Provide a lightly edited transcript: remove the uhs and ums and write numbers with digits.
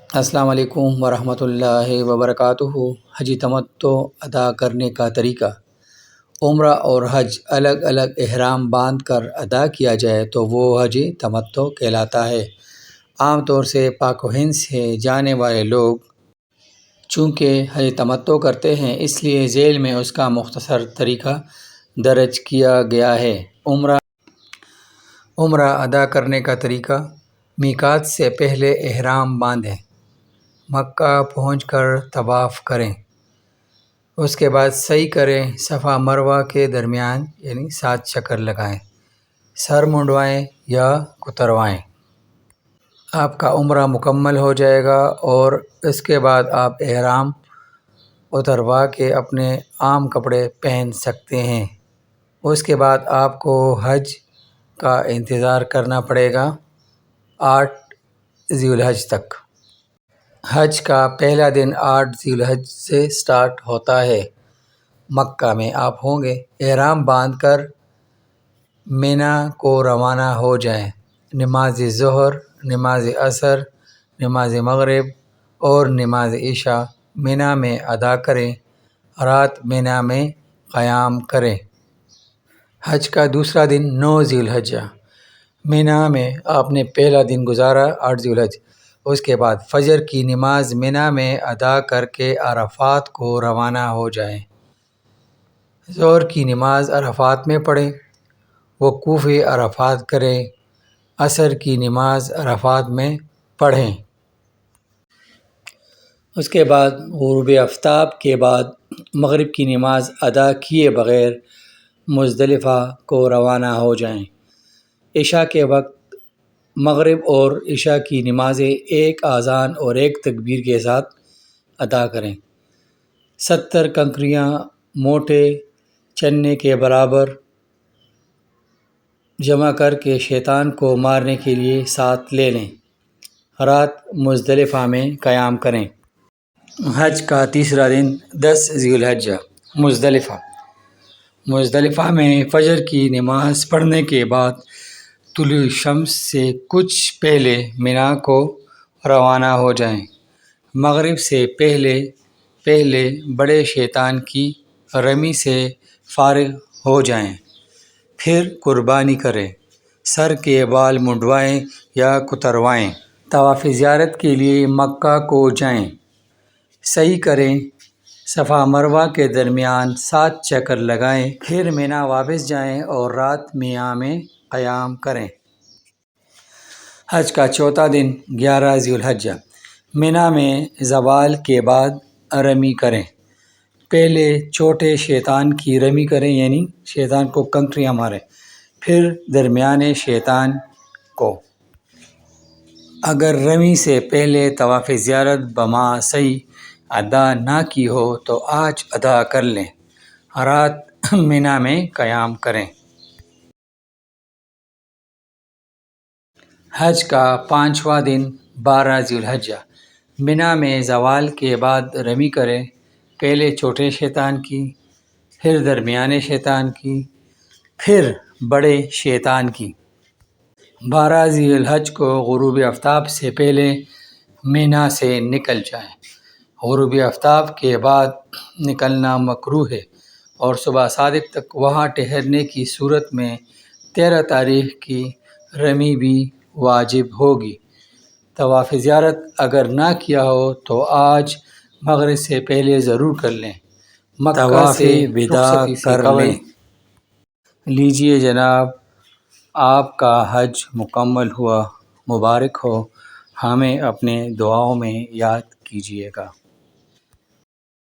السلام علیکم ورحمۃ اللہ وبرکاتہ۔ حج تمتع ادا کرنے کا طریقہ۔ عمرہ اور حج الگ الگ احرام باندھ کر ادا کیا جائے تو وہ حج تمتع کہلاتا ہے۔ عام طور سے پاک و ہند سے جانے والے لوگ چونکہ حج تمتع کرتے ہیں، اس لیے ذیل میں اس کا مختصر طریقہ درج کیا گیا ہے۔ عمرہ ادا کرنے کا طریقہ۔ میقات سے پہلے احرام باندھیں، مکہ پہنچ کر طواف کریں، اس کے بعد سعی کریں، صفا مروہ کے درمیان 7 چکر لگائیں، سر منڈوائیں یا کتروائیں۔ آپ کا عمرہ مکمل ہو جائے گا اور اس کے بعد آپ احرام اتروا کے اپنے عام کپڑے پہن سکتے ہیں۔ اس کے بعد آپ کو حج کا انتظار کرنا پڑے گا 8 ذی الحج تک۔ حج کا پہلا دن 8 ذی الحج سے سٹارٹ ہوتا ہے۔ مکہ میں آپ ہوں گے۔ احرام باندھ کر مینا کو روانہ ہو جائیں۔ نماز ظہر، نماز عصر، نماز مغرب اور نماز عشاء مینا میں ادا کریں۔ رات مینا میں قیام کریں۔ حج کا دوسرا دن 9 ذی الحجہ۔ مینا میں آپ نے پہلا دن گزارا 8 ذی الحج۔ اس کے بعد فجر کی نماز مینا میں ادا کر کے عرفات کو روانہ ہو جائیں۔ ظہر کی نماز عرفات میں پڑھیں، وقوف عرفات کریں۔ عصر کی نماز عرفات میں پڑھیں۔ اس کے بعد غروب آفتاب کے بعد مغرب کی نماز ادا کیے بغیر مزدلفہ کو روانہ ہو جائیں۔ عشاء کے وقت مغرب اور عشاء کی نمازیں ایک اذان اور ایک تکبیر کے ساتھ ادا کریں۔ 70 کنکریاں موٹے چنے کے برابر جمع کر کے شیطان کو مارنے کے لیے ساتھ لے لیں۔ رات مزدلفہ میں قیام کریں۔ حج کا تیسرا دن 10 ذی الحجہ۔ مزدلفہ میں فجر کی نماز پڑھنے کے بعد طلوع شمس سے کچھ پہلے مینا کو روانہ ہو جائیں۔ مغرب سے پہلے بڑے شیطان کی رمی سے فارغ ہو جائیں، پھر قربانی کریں۔ سر کے بال منڈوائیں یا کتروائیں۔ طواف زیارت کے لیے مکہ کو جائیں، سعی کریں، صفا مروہ کے درمیان 7 چکر لگائیں، پھر مینا واپس جائیں اور رات مینا میں قیام کریں۔ حج کا چوتھا دن 11 ذی الحجہ۔ مینا میں زوال کے بعد رمی کریں۔ پہلے چھوٹے شیطان کی رمی کریں، یعنی شیطان کو کنکریاں ماریں، پھر درمیانے شیطان کو۔ اگر رمی سے پہلے طواف زیارت بما سعی ادا نہ کی ہو تو آج ادا کر لیں۔ رات مینا میں قیام کریں۔ حج کا 5واں دن 12 ذی الحجہ۔ مینا میں زوال کے بعد رمی کریں، پہلے چھوٹے شیطان کی، پھر درمیانے شیطان کی، پھر بڑے شیطان کی۔ 12 ذی الحج کو غروب آفتاب سے پہلے مینا سے نکل جائیں۔ غروب آفتاب کے بعد نکلنا مکروہ ہے اور صبح صادق تک وہاں ٹھہرنے کی صورت میں 13 تاریخ کی رمی بھی واجب ہوگی۔ طواف زیارت اگر نہ کیا ہو تو آج مغرب سے پہلے ضرور کر لیں۔ مکہ سے وداع کر لیں۔ لیجئے جناب، آپ کا حج مکمل ہوا، مبارک ہو۔ ہمیں اپنے دعاؤں میں یاد کیجیے گا۔